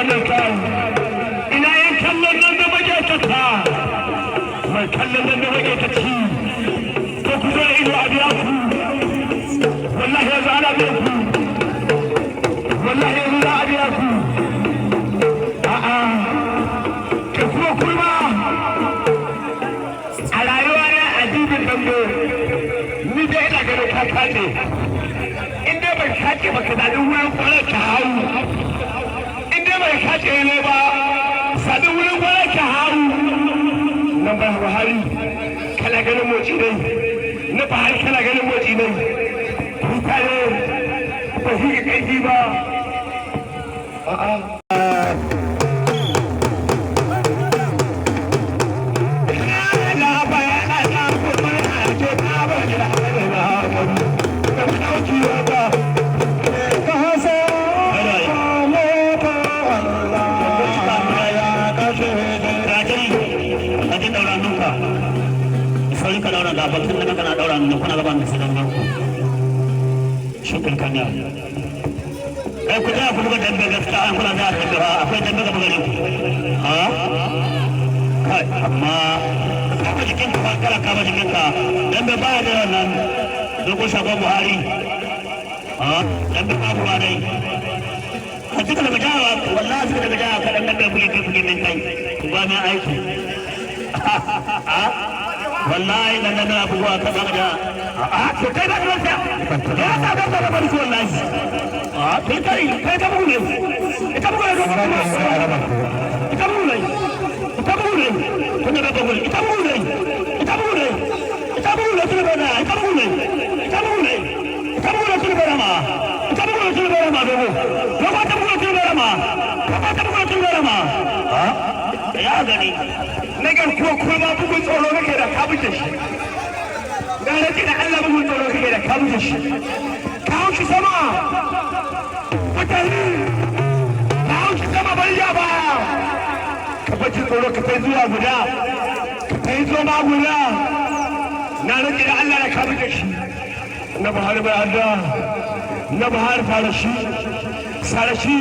wannan kawo ina yin kallon nan da mage ta ta mai kallon nan da mage ta ci to ku zo ido a biya ku wallahi yanzu ana biya ku wallahi yanzu za a biya ku a'a ke kuma kurma a rayuwa ne a dibin dambe ni da ina ganin ka kace in dai bai kace ba ka zaɗi wurin kwanar ka hau in dai bai kace ne ba zaɗi wurin kwanar ka hau nan ba Buhari kana ganin moci ne na Buhari kana ganin moci ne mutane ba shi ga kai ba a'a da bakin da kana daura ne kuna gaban da sanan ku shi kun kanya kai ku da ku ga dambe gaskiya an kula da dambe ba akwai dambe ga gare ku ha kai amma ka jikin ku kala ka jikin ka dambe ba da wannan dogo shagon Buhari ha dambe ba ku dai a cikin da jawa wallahi cikin da jawa kadan dambe kuke min kai ku ba mai aiki wallahi dan nan abubuwa ka zama da to kai ba ruwa ya ta da bari ko wallahi kai ka bugu ne ka bugu ne ka bugu ne ka bugu ne kun da bugu ka bugu ne ka bugu ne ka bugu ne tun bana ka bugu ne ka bugu ne ka bugu ne tun bana ma ka bugu ne tun bana ma dogo ko ba ka bugu tun bana ma ko ba ka bugu tun bana ma ya gani nagar ko kuma bugun tsoro kake da kabuje shi dan rake da Allah bugun tsoro kake da kabuje shi ka hauki sama mutane ka hauki sama bariya ba ka bace tsoro ka kai zuwa guda ka kai zuwa guda na rake da Allah da kabuje shi na Buhari bai adda na Buhari fara shi sare shi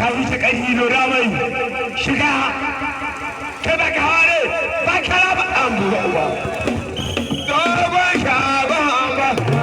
ka wuce kai da mai shiga كذا كهاري بكرة بأمبو دوبا شابا بابو